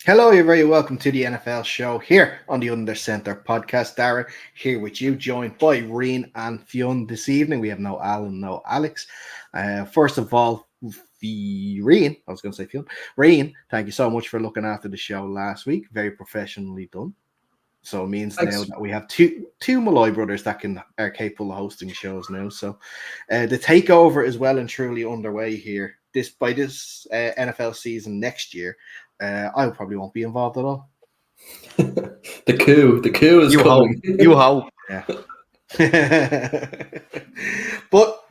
Hello, you're very welcome to the NFL show here on the Under Center podcast. Dara here with you, joined by Reen and Fionn this evening. We have no Alan, no Alex. First of all, Reen, I was going to say Fionn. Reen, thank you so much for looking after the show last week. Very professionally done. So it means now Thanks. that we have two Malloy brothers that are capable of hosting shows now. So the takeover is well and truly underway here. This NFL season next year, I probably won't be involved at all. The coup is You hope. coming. You hope. Yeah. But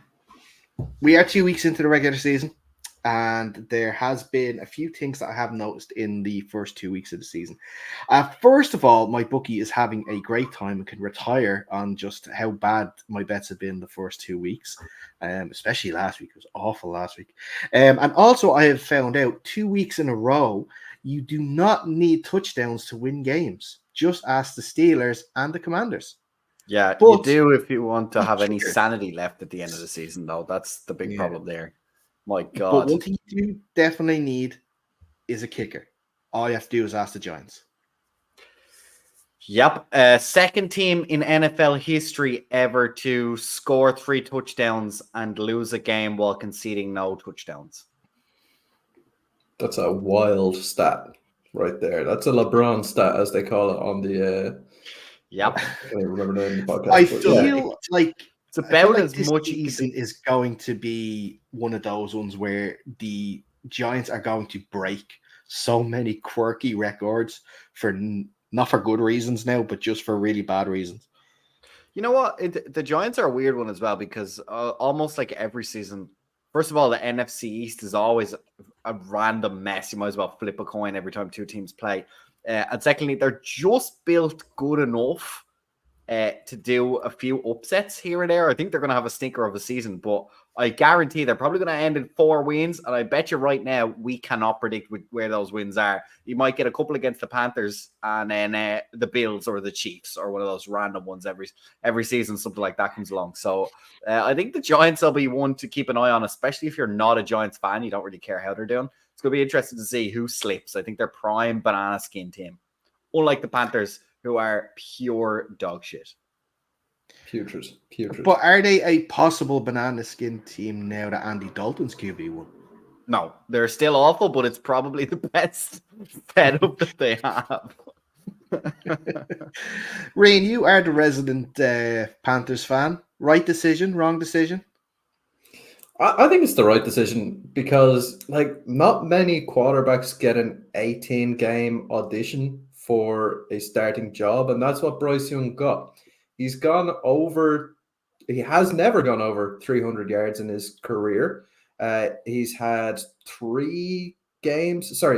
we are 2 weeks into the regular season, and there has been a few things that I have noticed in the first 2 weeks of the season. First of all, my bookie is having a great time and can retire on just how bad my bets have been the first 2 weeks, especially last week. It was awful last week. And also, I have found out 2 weeks in a row, you do not need touchdowns to win games. Just ask the Steelers and the Commanders. Yeah, But- you do if you want to have any Sure. sanity left at the end of the season, though. That's the big problem there. My But God. one thing you do definitely need is a kicker. All you have to do is ask the Giants. Yep. Second team in NFL history ever to score 3 touchdowns and lose a game while conceding no touchdowns. That's a wild stat right there. That's a LeBron stat, as they call it on the. Yep. I can't even remember the name of the podcast. I but feel like It's about as this much season is going to be one of those ones where the Giants are going to break so many quirky records for not for good reasons now, but just for really bad reasons. You know what? The Giants are a weird one as well because almost like every season, first of all, the NFC East is always a random mess. You might as well flip a coin every time two teams play. And secondly, they're just built good enough to do a few upsets here and there. I think they're going to have a stinker of a season, but I guarantee they're probably going to end in 4 wins. And I bet you right now we cannot predict where those wins are. You might get a couple against the Panthers and then the Bills or the Chiefs or one of those random ones every season. Something like that comes along. So I think the Giants will be one to keep an eye on, especially if you're not a Giants fan. You don't really care how they're doing. It's going to be interesting to see who slips. I think they're prime banana skin team. Unlike the Panthers, who are pure dog shit. Putrid. But are they a possible banana skin team now that Andy Dalton's QB1? No, they're still awful, but it's probably the best setup that they have. Rain, you are the resident Panthers fan. Right decision, wrong decision? I think it's the right decision because, like, not many quarterbacks get an 18-game audition for a starting job, and that's what Bryce Young got. He has never gone over 300 yards in his career. He's had 2 games where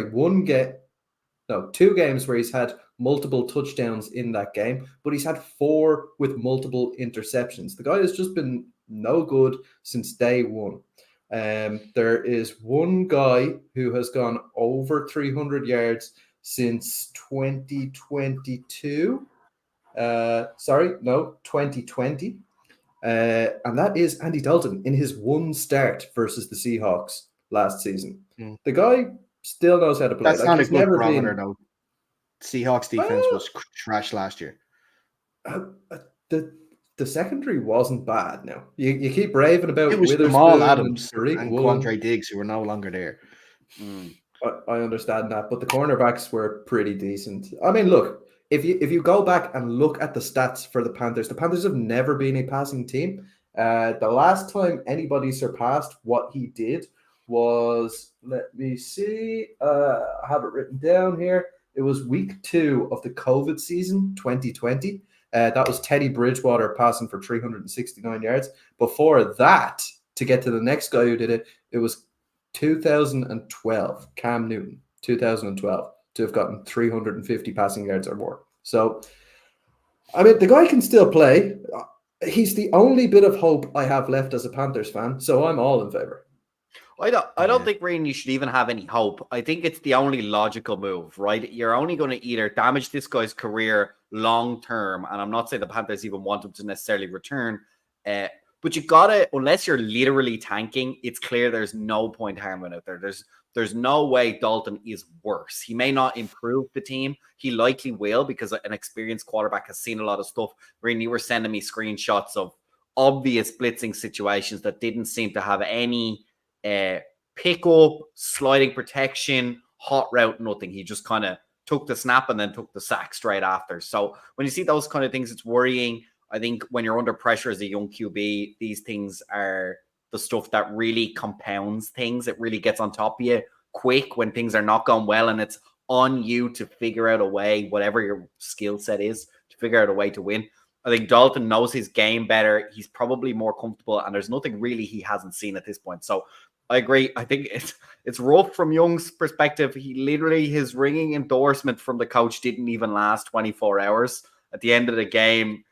he's had multiple touchdowns in that game, but he's had 4 with multiple interceptions. The guy has just been no good since day one. There is one guy who has gone over 300 yards since 2022. 2020. And that is Andy Dalton in his 1 start versus the Seahawks last season. The guy still knows how to play. That's not a good barometer, though. Seahawks defense was trash last year. The secondary wasn't bad. Now you keep raving about it was Witherspoon Jamal Adams and and Quandre Diggs, who are no longer there. I understand that, but the cornerbacks were pretty decent. I mean, look, if you go back and look at the stats for the Panthers have never been a passing team. The last time anybody surpassed what he did was, let me see, I have it written down here. It was week 2 of the COVID season, 2020. That was Teddy Bridgewater passing for 369 yards. Before that, to get to the next guy who did it, it was 2012, Cam Newton, 2012, to have gotten 350 passing yards or more. So, I mean, the guy can still play. He's the only bit of hope I have left as a Panthers fan, so I'm all in favor. I don't think, Rain, you should even have any hope. I think it's the only logical move, right? You're only going to either damage this guy's career long term, and I'm not saying the Panthers even want him to necessarily return, but you gotta, unless you're literally tanking, it's clear there's no point harming out there. There's no way Dalton is worse. He may not improve the team. He likely will, because an experienced quarterback has seen a lot of stuff. Rin, you were sending me screenshots of obvious blitzing situations that didn't seem to have any pickup, sliding protection, hot route, nothing. He just kind of took the snap and then took the sack straight after. So when you see those kind of things, it's worrying. I think when you're under pressure as a young QB, these things are the stuff that really compounds things. It really gets on top of you quick when things are not going well, and it's on you to figure out a way, whatever your skill set is, to figure out a way to win. I think Dalton knows his game better. He's probably more comfortable, and there's nothing really he hasn't seen at this point. So I agree. I think it's rough from Young's perspective. He literally, his ringing endorsement from the coach didn't even last 24 hours. At the end of the game,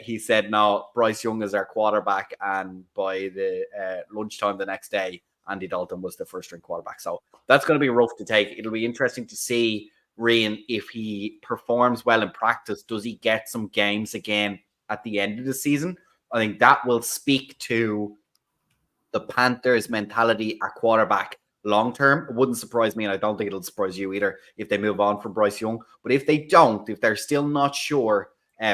he said, no, Bryce Young is our quarterback. And by the lunchtime the next day, Andy Dalton was the first string quarterback. So that's going to be rough to take. It'll be interesting to see, Rian, if he performs well in practice. Does he get some games again at the end of the season? I think that will speak to the Panthers' mentality at quarterback long term. It wouldn't surprise me, and I don't think it'll surprise you either, if they move on from Bryce Young. But if they don't, if they're still not sure,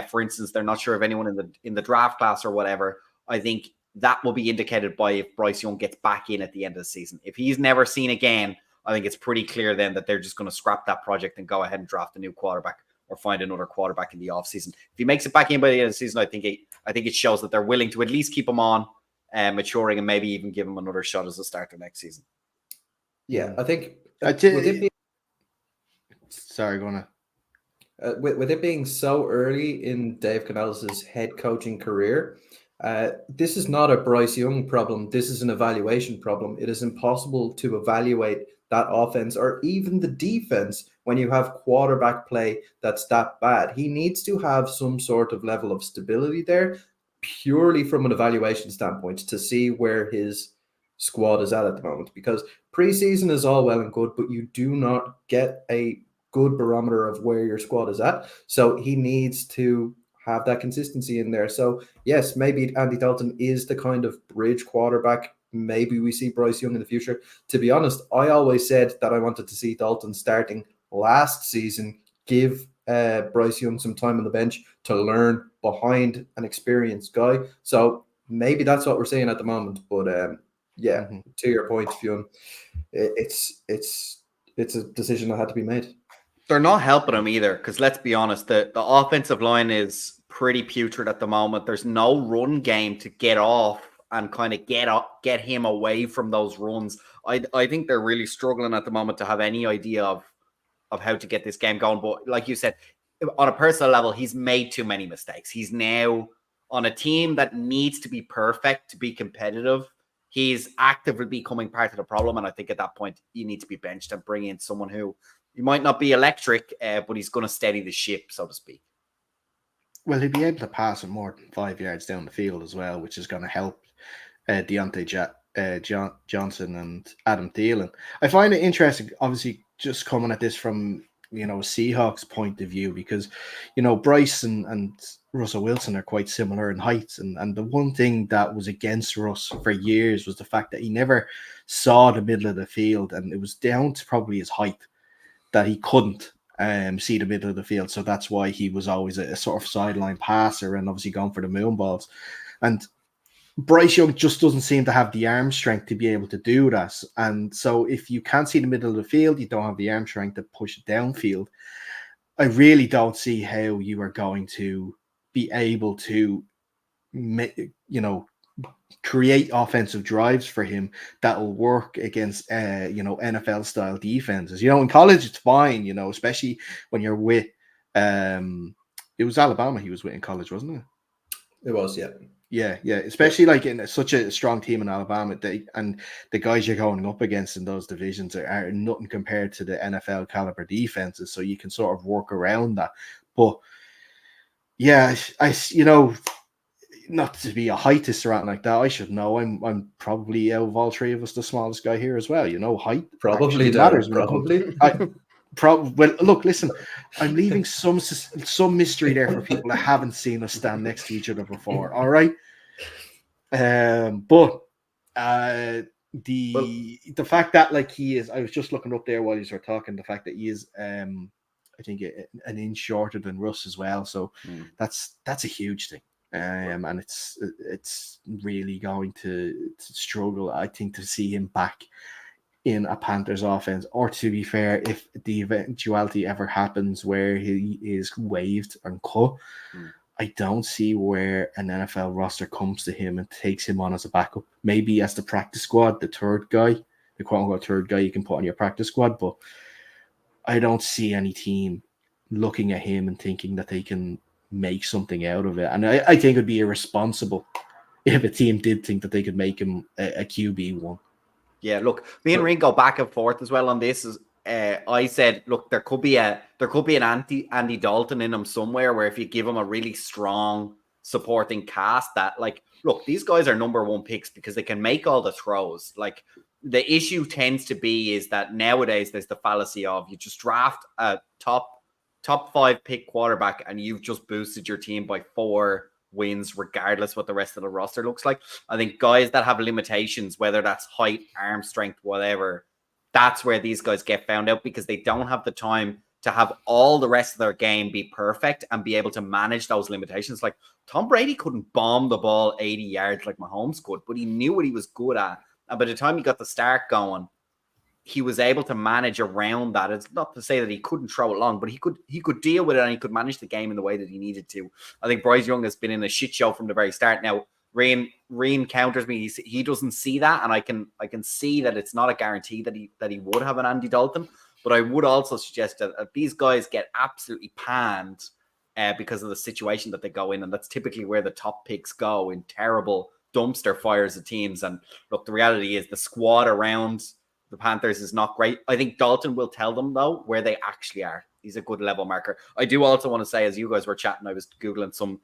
for instance, they're not sure of anyone in the draft class or whatever, I think that will be indicated by if Bryce Young gets back in at the end of the season. If he's never seen again, I think it's pretty clear then that they're just going to scrap that project and go ahead and draft a new quarterback or find another quarterback in the offseason. If he makes it back in by the end of the season, I think it shows that they're willing to at least keep him on, maturing, and maybe even give him another shot as a starter next season. Yeah, I think sorry, go on. With it being so early in Dave Canales' head coaching career, this is not a Bryce Young problem. This is an evaluation problem. It is impossible to evaluate that offense or even the defense when you have quarterback play that's that bad. He needs to have some sort of level of stability there, purely from an evaluation standpoint, to see where his squad is at the moment. Because preseason is all well and good, but you do not get a good barometer of where your squad is at. So he needs to have that consistency in there. So yes, maybe Andy Dalton is the kind of bridge quarterback. Maybe we see Bryce Young in the future. To be honest, I always said that I wanted to see Dalton starting last season, give Bryce Young some time on the bench to learn behind an experienced guy. So maybe that's what we're seeing at the moment. But to your point, Fionn, it's a decision that had to be made. They're not helping him either, because let's be honest, the offensive line is pretty putrid at the moment. There's no run game to get off and kind of get him away from those runs. I think they're really struggling at the moment to have any idea of how to get this game going. But like you said, on a personal level, he's made too many mistakes. He's now on a team that needs to be perfect to be competitive. He's actively becoming part of the problem. And I think at that point, you need to be benched and bring in someone who, he might not be electric, but he's going to steady the ship, so to speak. Well, he'll be able to pass it more than 5 yards down the field as well, which is going to help Deontay Johnson and Adam Thielen. I find it interesting, obviously, just coming at this from, Seahawks point of view, because, Bryce and Russell Wilson are quite similar in heights. And the one thing that was against Russ for years was the fact that he never saw the middle of the field, and it was down to probably his height that he couldn't see the middle of the field. So that's why he was always a sort of sideline passer and obviously going for the moon balls. And Bryce Young just doesn't seem to have the arm strength to be able to do that. And so if you can't see the middle of the field, you don't have the arm strength to push it downfield. I really don't see how you are going to be able to, create offensive drives for him that will work against NFL style defenses. In college it's fine, especially when you're with it was Alabama he was with in college, wasn't it? It was, yeah, especially like in such a strong team in Alabama, and the guys you're going up against in those divisions are nothing compared to the NFL caliber defenses, so you can sort of work around that. But yeah, not to be a heightist or anything like that, I should know. I'm probably, out of all three of us, the smallest guy here as well. Height probably matters. Probably. Well, look, listen, I'm leaving some mystery there for people that haven't seen us stand next to each other before. All right, but the fact that like he is, I was just looking up there while you were talking. The fact that he is, I think an inch shorter than Russ as well. So that's a huge thing. And it's really going to struggle, I think, to see him back in a Panthers offense. Or to be fair, if the eventuality ever happens where he is waived and cut, I don't see where an NFL roster comes to him and takes him on as a backup. Maybe as the practice squad, the third guy, the quote-unquote third guy you can put on your practice squad. But I don't see any team looking at him and thinking that they can make something out of it. And I think it would be irresponsible if a team did think that they could make him a QB1. Yeah, look, me and Ring go back and forth as well on this. I said, look, there could be an Andy Dalton in him somewhere, where if you give him a really strong supporting cast, that like, look, these guys are number one picks because they can make all the throws. Like, the issue tends to be is that nowadays there's the fallacy of you just draft a top 5 pick quarterback and you've just boosted your team by 4 wins, regardless what the rest of the roster looks like. I think guys that have limitations, whether that's height, arm strength, whatever, that's where these guys get found out, because they don't have the time to have all the rest of their game be perfect and be able to manage those limitations. Like, Tom Brady couldn't bomb the ball 80 yards like Mahomes could, but he knew what he was good at. And by the time he got the start going, he was able to manage around that. It's not to say that he couldn't throw it long, but he could deal with it, and he could manage the game in the way that he needed to. I think Bryce Young has been in a shit show from the very start. Now, Reen counters me. He doesn't see that, and I can see that it's not a guarantee that he would have an Andy Dalton. But I would also suggest that these guys get absolutely panned because of the situation that they go in, and that's typically where the top picks go, in terrible dumpster fires of teams. And look, the reality is the squad around the Panthers is not great. I think Dalton will tell them, though, where they actually are. He's a good level marker. I do also want to say, as you guys were chatting, I was Googling some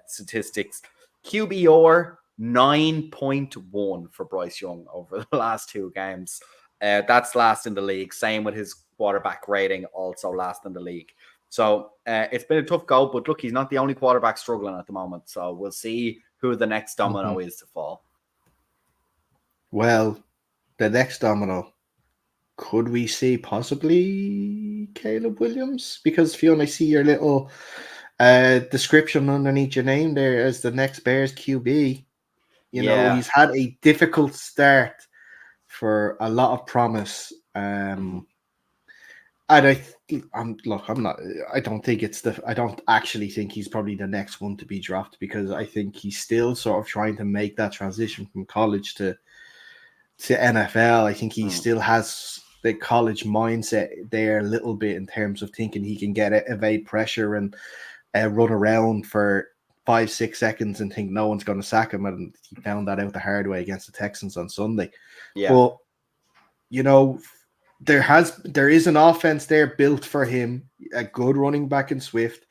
statistics. QBR 9.1 for Bryce Young over the last 2 games. That's last in the league. Same with his quarterback rating, also last in the league. So it's been a tough go, but look, he's not the only quarterback struggling at the moment. So we'll see who the next domino is to fall. Well, the next domino, could we see possibly Caleb Williams? Because Fionn, I see your little description underneath your name there as the next Bears QB. You know, he's had a difficult start for a lot of promise. And I don't actually think he's probably the next one to be drafted, because I think he's still sort of trying to make that transition from college to NFL. I think he still has the college mindset there a little bit, in terms of thinking he can evade pressure and run around for 5-6 seconds and think no one's going to sack him. And he found that out the hard way against the Texans on Sunday. Yeah. But, you know, there is an offense there built for him, a good running back in Swift,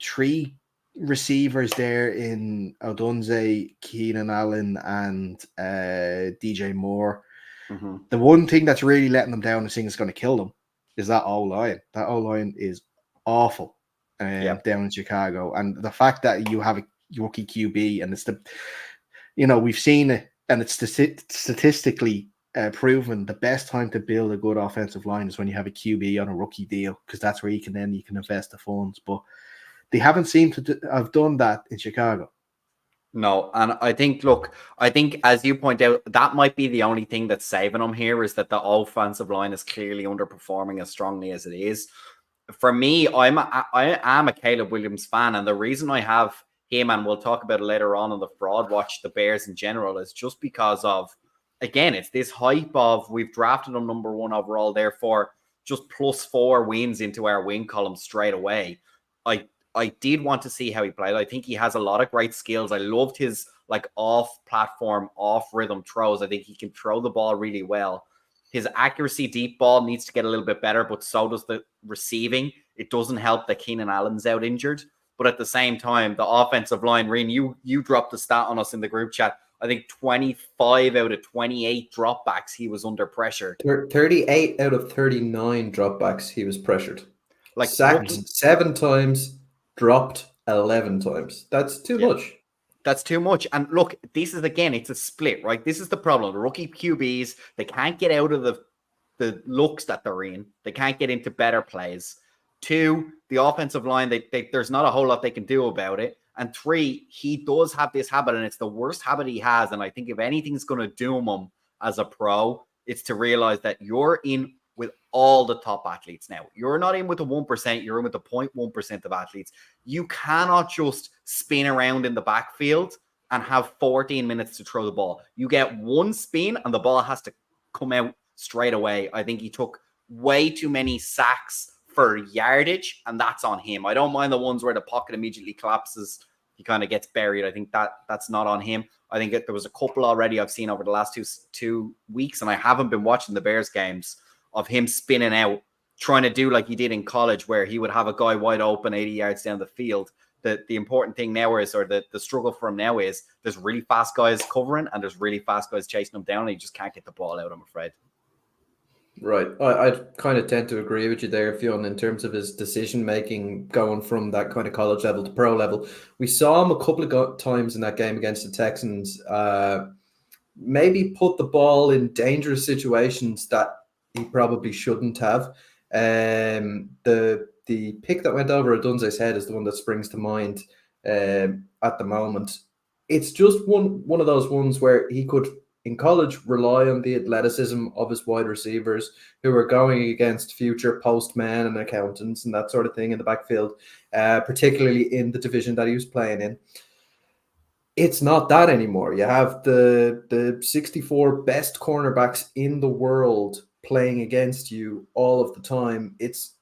3 receivers there in Odunze, Keenan Allen, and DJ Moore. Mm-hmm. The one thing that's really letting them down, and thing is going to kill them, is that O-line. That O-line is awful down in Chicago. And the fact that you have a rookie QB, and it's we've seen it, and it's statistically proven the best time to build a good offensive line is when you have a QB on a rookie deal, because that's where you can invest the funds. But they haven't seemed to have done that in Chicago. No, and I think, as you point out, that might be the only thing that's saving them here, is that the offensive line is clearly underperforming as strongly as it is. For me, I am a Caleb Williams fan, and the reason I have him, and we'll talk about it later on in the Fraud Watch, the Bears in general, is just because of, again, it's this hype of we've drafted him number 1 overall, therefore just +4 wins into our win column straight away. I did want to see how he played. I think he has a lot of great skills. I loved his off-platform, off-rhythm throws. I think he can throw the ball really well. His accuracy deep ball needs to get a little bit better, but so does the receiving. It doesn't help that Keenan Allen's out injured. But at the same time, the offensive line, Reen, you dropped the stat on us in the group chat. I think 25 out of 28 dropbacks, he was under pressure. 38 out of 39 dropbacks, he was pressured. Sacked 7 times, dropped 11 times. That's too much. That's too much. And look, this is again, it's a split, right? This is the problem. The rookie QBs, they can't get out of the looks that they're in. They can't get into better plays. 2, the offensive line, there's not a whole lot they can do about it. And 3, he does have this habit, and it's the worst habit he has. And I think if anything's going to doom him as a pro, it's to realize that you're in with all the top athletes now. You're not in with the 1%, you're in with the 0.1% of athletes. You cannot just spin around in the backfield and have 14 minutes to throw the ball. You get one spin and the ball has to come out straight away. I think he took way too many sacks for yardage, and that's on him. I don't mind the ones where the pocket immediately collapses. He kind of gets buried. I think that's not on him. I think there was a couple already I've seen over the last two weeks, and I haven't been watching the Bears games, of him spinning out, trying to do like he did in college, where he would have a guy wide open 80 yards down the field. The important thing now is, or the struggle for him now is, there's really fast guys covering and there's really fast guys chasing him down, and he just can't get the ball out, I'm afraid. Right. I kind of tend to agree with you there, Fionn, in terms of his decision-making going from that kind of college level to pro level. We saw him a couple of times in that game against the Texans, maybe put the ball in dangerous situations that he probably shouldn't have. The pick that went over Odunze's head is the one that springs to mind at the moment. It's just one of those ones where he could, in college, rely on the athleticism of his wide receivers who are going against future postmen and accountants and that sort of thing in the backfield, particularly in the division that he was playing in. It's not that anymore. You have the 64 best cornerbacks in the world playing against you all of the time. It's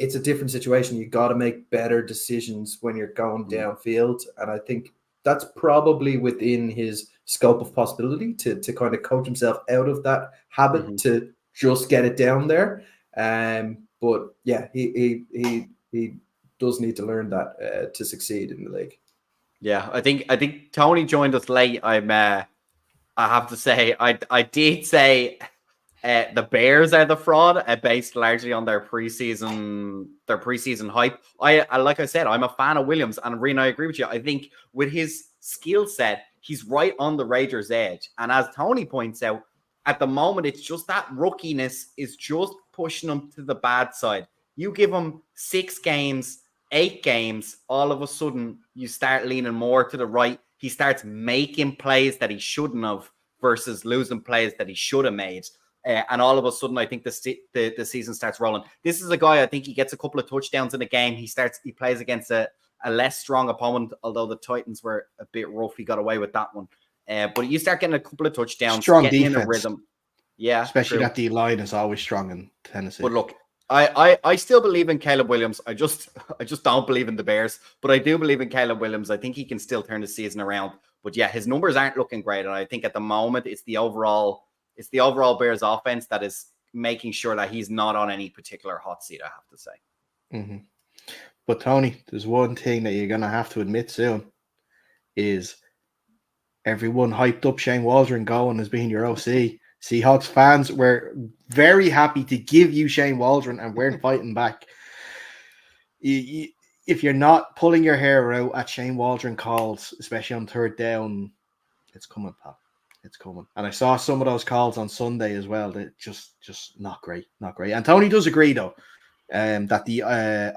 a different situation. You got to make better decisions when you're going downfield, and I think that's probably within his scope of possibility to kind of coach himself out of that habit to just get it down there. But yeah, he does need to learn that to succeed in the league. Yeah, I think Tony joined us late. I have to say, I did say the Bears are the fraud, based largely on their preseason hype. I like I said, I'm a fan of Williams, and Rena, I agree with you. I think with his skill set, he's right on the Raiders' edge. And as Tony points out, at the moment, it's just that rookiness is just pushing him to the bad side. You give him 6 games, 8 games, all of a sudden you start leaning more to the right. He starts making plays that he shouldn't have versus losing plays that he should have made. And all of a sudden, I think the season starts rolling. This is a guy, I think he gets a couple of touchdowns in a game. He plays against a less strong opponent, although the Titans were a bit rough. He got away with that one. But you start getting a couple of touchdowns, strong getting defense. in a rhythm. Yeah, especially true. that D line is always strong in Tennessee. But look, I still believe in Caleb Williams. I just don't believe in the Bears, but I do believe in Caleb Williams. I think he can still turn the season around. But yeah, his numbers aren't looking great, and I think at the moment it's the overall Bears offense that is making sure that he's not on any particular hot seat, I have to say. Mm-hmm. But Tony, there's one thing that you're going to have to admit soon is everyone hyped up Shane Waldron going as being your OC. Seahawks fans were very happy to give you Shane Waldron and weren't fighting back. If you're not pulling your hair out at Shane Waldron calls, especially on third down, it's coming, pal. It's coming. And I saw some of those calls on Sunday as well. That just not great. Not great. And Tony does agree, though, that the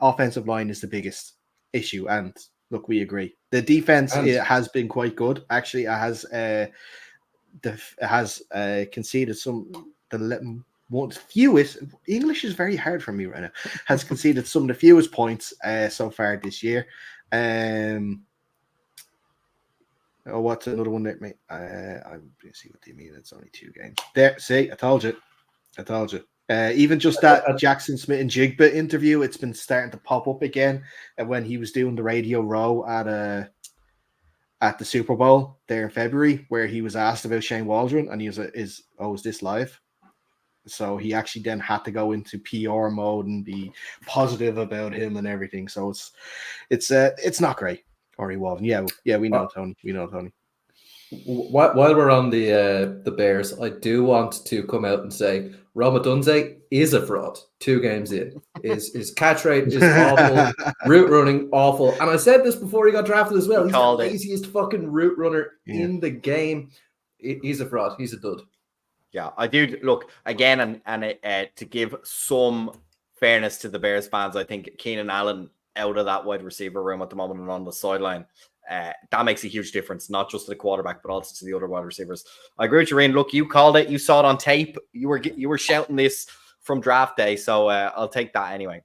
offensive line is the biggest issue. And look, we agree. The defense has been quite good. Actually, it has conceded fewest. English is very hard for me right now. Has conceded some of the fewest points so far this year. What's another one that mate? I'm going to see what they mean. It's only 2 games. There, see, I told you. Even just that Jackson Smith and Jigba interview, it's been starting to pop up again. And when he was doing the Radio Row at the Super Bowl there in February, where he was asked about Shane Waldron, and he was is this live? So he actually then had to go into PR mode and be positive about him and everything. So it's not great. Ori Waldron. Yeah, we know Tony. We know Tony. While we're on the Bears, I do want to come out and say Roma Dunze is a fraud. 2 games in, his catch rate is awful, route running awful, and I said this before he got drafted as well. He's the laziest fucking route runner in the game. He's a fraud. He's a dud. Yeah, I do. Look again, and to give some fairness to the Bears fans, I think Keenan Allen out of that wide receiver room at the moment and on the sideline, that makes a huge difference, not just to the quarterback, but also to the other wide receivers. I agree with you, Ryan. Look, you called it. You saw it on tape. You were shouting this from draft day, so I'll take that anyway.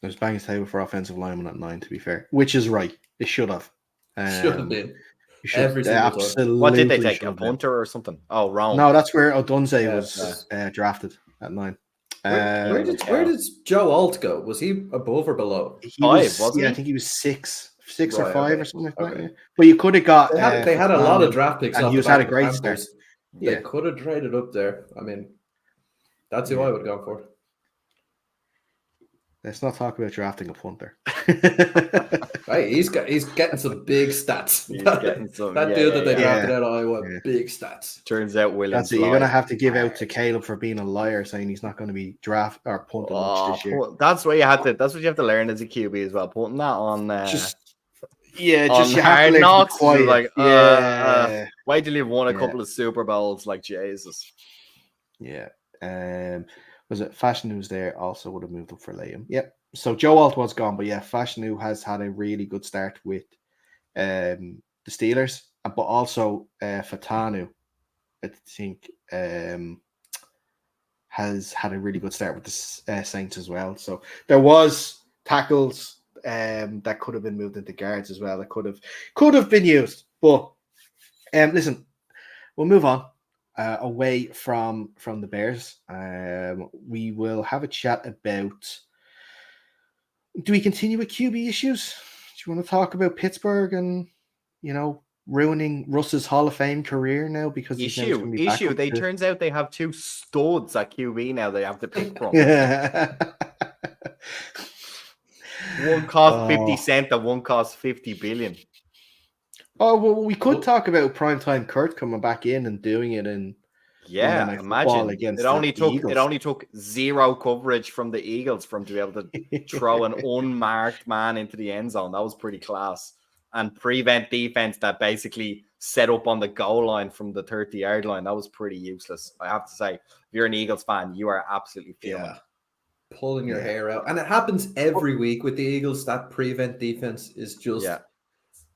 There's banging table for offensive lineman at 9, to be fair, which is right. It should have. Should have been. Every single time. What did they take? A punter or something? Oh, wrong. No, that's where Odunze was drafted at 9. Where did Joe Alt go? Was he above or below? He wasn't he? I think he was 6 or 5 or something like that. Yeah. But you could have got. They had a lot of draft picks, and he had a great start. They could have traded up there. I mean, that's who I would go for. Let's not talk about drafting a punter. Hey, he's getting some big stats. That dude that they drafted out of Iowa, big stats. Turns out Williams. That's it. You're gonna have to give out to Caleb for being a liar, saying he's not going to be draft or punting much this year. That's what you have to. That's what you have to learn as a QB as well. Putting that on. You have to learn knocks. To be quiet. Like, wait till you've won a couple of Super Bowls, like Jesus. Yeah. Was it Fashion News there also would have moved up for Liam? Yep. So Joe Alt was gone, but yeah, Fashion News has had a really good start with the Steelers, but also Fatanu, I think, has had a really good start with the Saints as well. So there was tackles that could have been moved into guards as well. That could have been used. But listen, we'll move on. Away from the Bears, we will have a chat about. Do we continue with QB issues? Do you want to talk about Pittsburgh and ruining Russ's Hall of Fame career now because he's issue? They turns out they have 2 studs at QB now. They have to pick from. One cost 50 cents and one cost 50 billion. Oh, well, we could talk about primetime Kurt coming back in and doing it in imagine it only took 0 coverage from the Eagles for him to be able to throw an unmarked man into the end zone. That was pretty class. And prevent defense that basically set up on the goal line from the 30-yard line. That was pretty useless. I have to say, if you're an Eagles fan, you are absolutely feeling pulling your hair out. And it happens every week with the Eagles. That prevent defense is just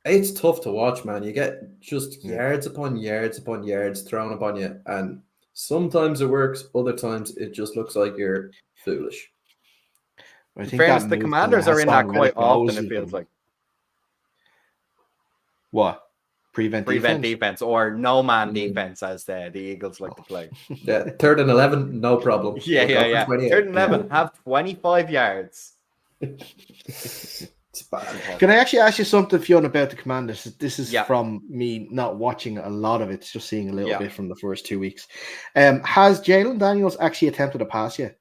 it's tough to watch, man. You get just yards upon yards upon yards thrown upon you. And sometimes it works. Other times it just looks like you're foolish. In fairness, the Commanders are in that quite often, it feels like. What? Prevent defense or no man defense, as the Eagles like to play. Yeah, 3rd and 11, no problem. Yeah. 3rd and 11, have 25 yards. Can I actually ask you something, Fionn, about the Commanders? This is from me not watching a lot of it, just seeing a little bit from the first 2 weeks. Has Jalen Daniels actually attempted a pass yet?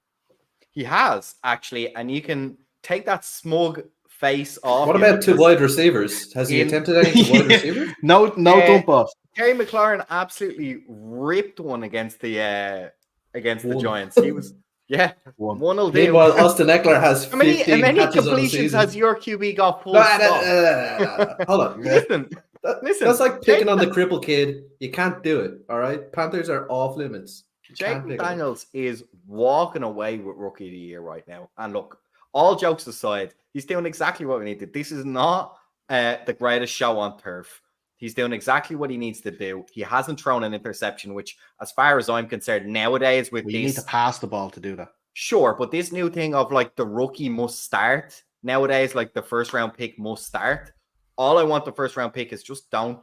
He has, actually, and you can take that smug face off. What about 2 wide receivers? Has he attempted any 2 wide receivers? No dump offs. Terry McLaurin absolutely ripped one against the Giants. He was. Yeah, 1-0. Meanwhile, Austin Eckler has 15 how many catches completions has your QB got full stop? Hold on. Listen. That's like picking on the cripple kid. You can't do it, all right? Panthers are off limits. Jalen Daniels is walking away with Rookie of the Year right now. And look, all jokes aside, he's doing exactly what we need to. This is not the greatest show on turf. He's doing exactly what he needs to do. He hasn't thrown an interception, which, as far as I'm concerned, nowadays with you need to pass the ball to do that. Sure, but this new thing of like the rookie must start nowadays, like the first round pick must start. All I want the first round pick is just don't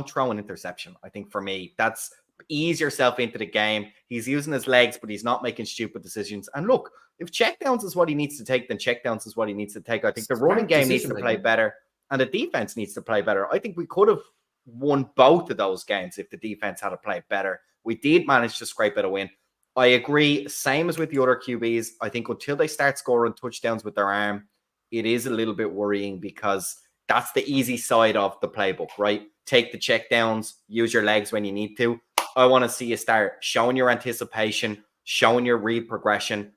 throw an interception. I think for me, that's ease yourself into the game. He's using his legs, but he's not making stupid decisions. And look, if checkdowns is what he needs to take, then checkdowns is what he needs to take. I think the running game needs to play better. And the defense needs to play better. I think we could have won both of those games if the defense had played better. We did manage to scrape out a win. I agree. Same as with the other QBs. I think until they start scoring touchdowns with their arm, it is a little bit worrying because that's the easy side of the playbook, right? Take the checkdowns, use your legs when you need to. I want to see you start showing your anticipation, showing your read progression.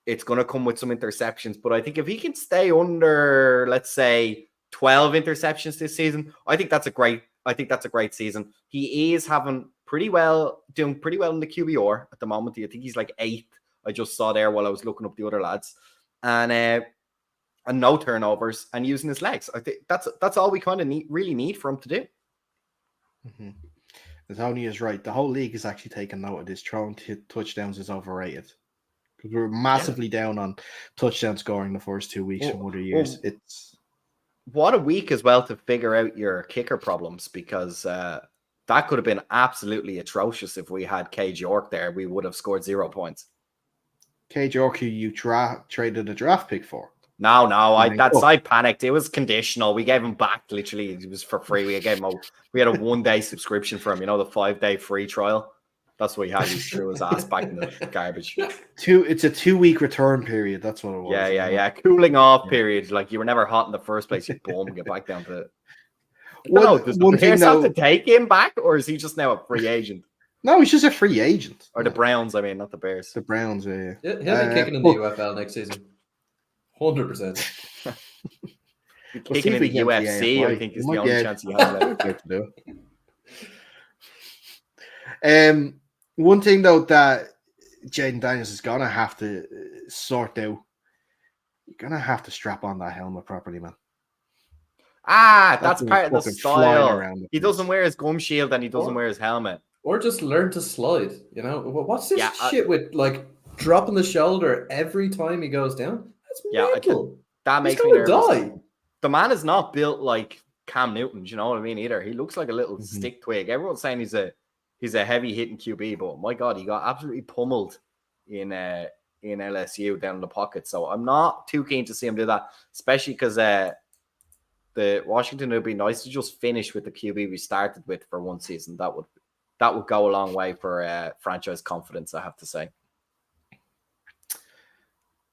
It's going to come with some interceptions, but I think if he can stay under, let's say, 12 interceptions this season, I think that's a great season. He is doing pretty well in the QBR at the moment. I think he's like 8th. I just saw there while I was looking up the other lads, and no turnovers and using his legs. I think that's all we kind of really need for him to do. Mm-hmm. Tony is right. The whole league is actually taking note of this. Throwing touchdowns is overrated. We're massively down on touchdown scoring the first 2 weeks from other years. It's what a week as well to figure out your kicker problems, because that could have been absolutely atrocious if we had Cage York there. We would have scored 0 points. Cage York, who you traded a draft pick for. No, I panicked. It was conditional. We gave him back literally. It was for free. We had a 1 day subscription for him. You know, the 5 day free trial. That's what he had. He threw his ass back in the garbage. It's a 2 week return period. That's what it was. Yeah. Cooling off period. Like, you were never hot in the first place. You boom, get back down to it. Does the Bears have to take him back, or is he just now a free agent? No, he's just a free agent. Or the Browns, I mean, not the Bears. The Browns, yeah. He'll be kicking in the UFL next season. 100%. Kicking in the UFC, I think, is the only chance he has left to do. One thing though that Jaden Daniels is gonna have to sort out. You're gonna have to strap on that helmet properly, man. That's part of the style. He doesn't wear his gum shield and he doesn't wear his helmet. Or just learn to slide. You know, what's this shit with like dropping the shoulder every time he goes down? That's mental. That makes me nervous. The man is not built like Cam Newton. Do you know what I mean? Either he looks like a little stick twig. Everyone's saying he's a heavy hitting QB, but my God, he got absolutely pummeled in LSU down in the pocket. So I'm not too keen to see him do that, especially because the Washington would be nice to just finish with the QB we started with for one season. That would go a long way for franchise confidence, I have to say.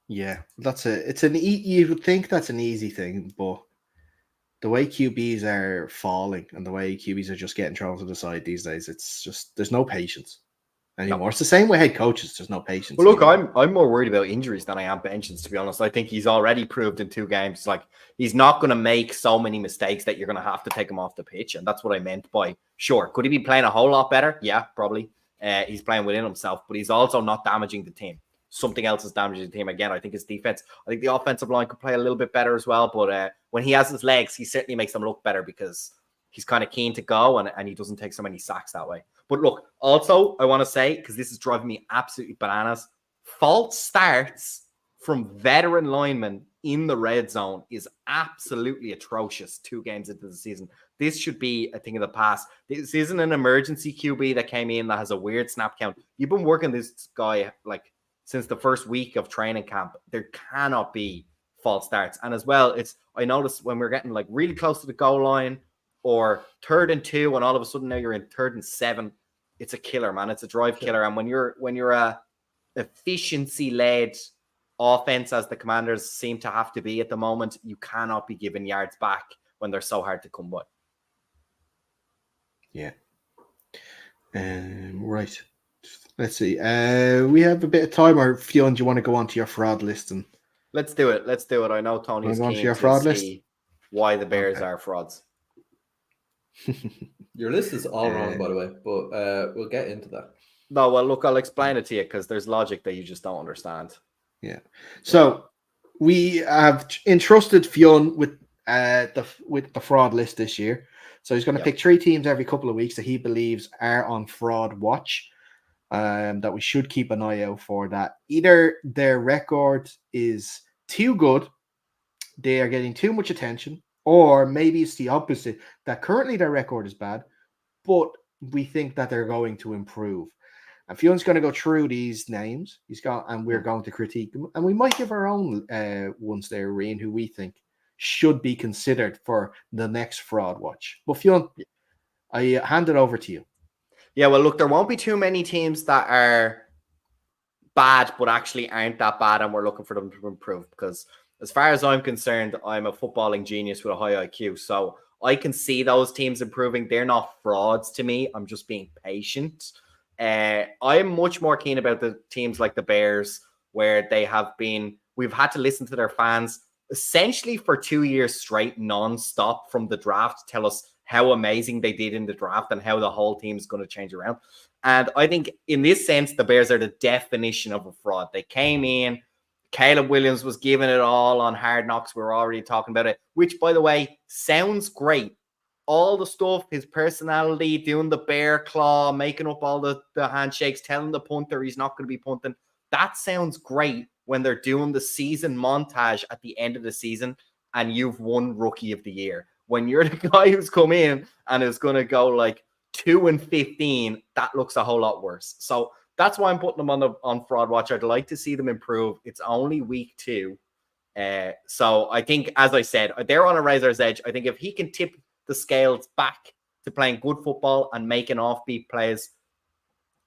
Yeah, you would think that's an easy thing, but the way QBs are falling and the way QBs are just getting thrown to the side these days, it's just there's no patience anymore. No. It's the same way head coaches. There's no patience. Well, look, I'm more worried about injuries than I am pensions, to be honest. I think he's already proved in 2 games, like, he's not going to make so many mistakes that you're going to have to take him off the pitch, and that's what I meant by, sure, could he be playing a whole lot better? Yeah, probably. He's playing within himself, but he's also not damaging the team. Something else is damaging the team. Again, I think his defense. I think the offensive line could play a little bit better as well. But when he has his legs, he certainly makes them look better because he's kind of keen to go and he doesn't take so many sacks that way. But look, also, I want to say, because this is driving me absolutely bananas, false starts from veteran linemen in the red zone is absolutely atrocious 2 games into the season. This should be a thing of the past. This isn't an emergency QB that came in that has a weird snap count. You've been working this guy like since the first week of training camp. There cannot be false starts. And as well, I noticed when we're getting like really close to the goal line or 3rd and 2, and all of a sudden now you're in 3rd and 7, it's a killer, man. It's a drive killer. And when you're a efficiency-led offense, as the Commanders seem to have to be at the moment, you cannot be giving yards back when they're so hard to come by. Yeah. Right. Let's see. We have a bit of time. Or Fionn, do you want to go on to your fraud list? And let's do it. I know Tony's keen to fraud list? Why the Bears are frauds. Your list is all wrong, by the way, but we'll get into that. No, well, look, I'll explain it to you because there's logic that you just don't understand. Yeah. So we have entrusted Fionn with the fraud list this year. So he's going to pick 3 teams every couple of weeks that he believes are on fraud watch. That we should keep an eye out for. That either their record is too good, they are getting too much attention, or maybe it's the opposite, that currently their record is bad, but we think that they're going to improve. And Fionn's going to go through these names. And we're going to critique them, and we might give our own ones there, Reen, who we think should be considered for the next fraud watch. But Fionn, I hand it over to you. Yeah, well, look, there won't be too many teams that are bad, but actually aren't that bad, and we're looking for them to improve because as far as I'm concerned, I'm a footballing genius with a high IQ. So I can see those teams improving. They're not frauds to me. I'm just being patient. I'm much more keen about the teams like the Bears, where we've had to listen to their fans essentially for 2 years straight, non-stop from the draft, tell us how amazing they did in the draft and how the whole team is going to change around. And I think in this sense, the Bears are the definition of a fraud. They came in, Caleb Williams was giving it all on Hard Knocks. We were already talking about it, which, by the way, sounds great. All the stuff, his personality, doing the bear claw, making up all the handshakes, telling the punter he's not going to be punting. That sounds great when they're doing the season montage at the end of the season and you've won Rookie of the Year. When you're the guy who's come in and is going to go like 2-15, that looks a whole lot worse. So that's why I'm putting them on Fraud Watch. I'd like to see them improve. It's only week 2. So I think, as I said, they're on a razor's edge. I think if he can tip the scales back to playing good football and making offbeat plays,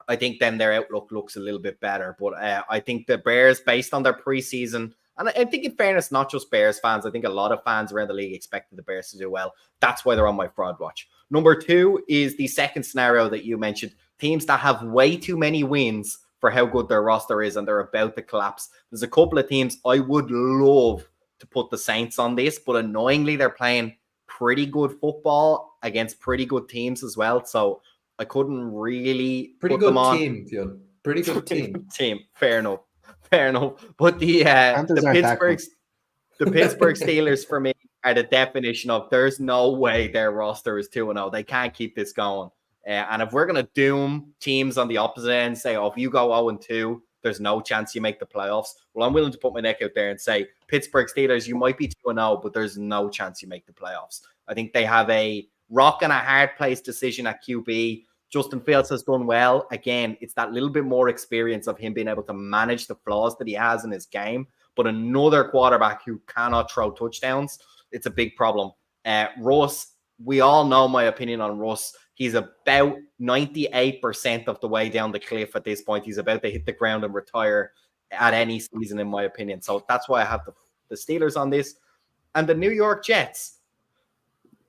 I think then their outlook looks a little bit better. But I think the Bears, based on their preseason, and I think in fairness, not just Bears fans, I think a lot of fans around the league expected the Bears to do well. That's why they're on my Fraud Watch. Number 2 is the second scenario that you mentioned. Teams that have way too many wins for how good their roster is and they're about to collapse. There's a couple of teams I would love to put the Saints on this, but annoyingly they're playing pretty good football against pretty good teams as well. So I couldn't really pretty put good them on. Team, Fionn. Pretty good team. Fair enough. But the Pittsburgh Steelers for me are the definition of there's no way their roster is 2-0. They can't keep this going. And if we're going to doom teams on the opposite end, say, if you go 0-2, there's no chance you make the playoffs. Well, I'm willing to put my neck out there and say, Pittsburgh Steelers, you might be 2-0, but there's no chance you make the playoffs. I think they have a rock and a hard place decision at QB. Justin Fields has done well. Again, it's that little bit more experience of him being able to manage the flaws that he has in his game. But another quarterback who cannot throw touchdowns, it's a big problem. Russ, we all know my opinion on Russ. He's about 98% of the way down the cliff at this point. He's about to hit the ground and retire at any season, in my opinion. So that's why I have the Steelers on this. And the New York Jets,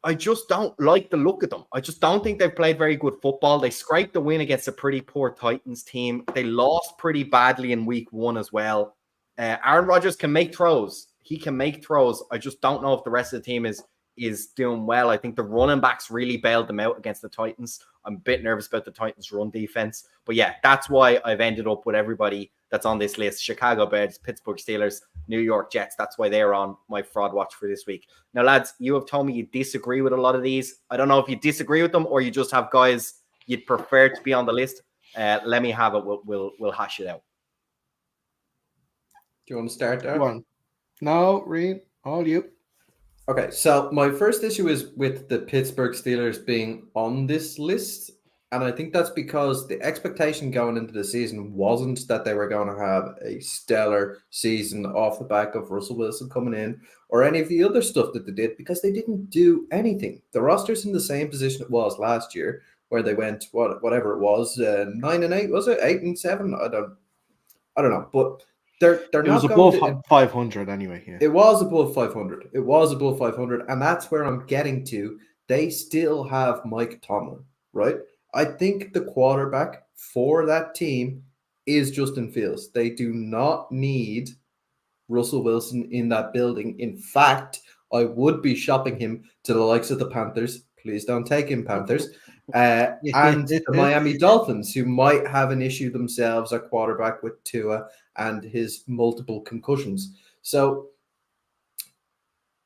I just don't like the look of them. I just don't think they've played very good football. They scraped the win against a pretty poor Titans team. They lost pretty badly in week 1 as well. Aaron Rodgers can make throws. He can make throws. I just don't know if the rest of the team is doing well. I think the running backs really bailed them out against the Titans. I'm a bit nervous about the Titans' run defense. But yeah, that's why I've ended up with everybody that's on this list. Chicago Bears, Pittsburgh Steelers, New York Jets. That's why they're on my Fraud Watch for this week. Now, lads, you have told me you disagree with a lot of these. I don't know if you disagree with them or you just have guys you'd prefer to be on the list. Let me have it. We'll hash it out. Do you want to start there? One. No, Reed, all you. Okay, so my first issue is with the Pittsburgh Steelers being on this list. And I think that's because the expectation going into the season wasn't that they were going to have a stellar season off the back of Russell Wilson coming in or any of the other stuff that they did, because they didn't do anything. The roster's in the same position it was last year, where they went, whatever it was, 9-8, was it? 8-7? I don't know. But it was above 500 anyway. Yeah. It was above 500. It was above 500. And that's where I'm getting to. They still have Mike Tomlin, right? I think the quarterback for that team is Justin Fields. They do not need Russell Wilson in that building. In fact, I would be shopping him to the likes of the Panthers. Please don't take him, Panthers. And the Miami Dolphins, who might have an issue themselves at quarterback with Tua and his multiple concussions. So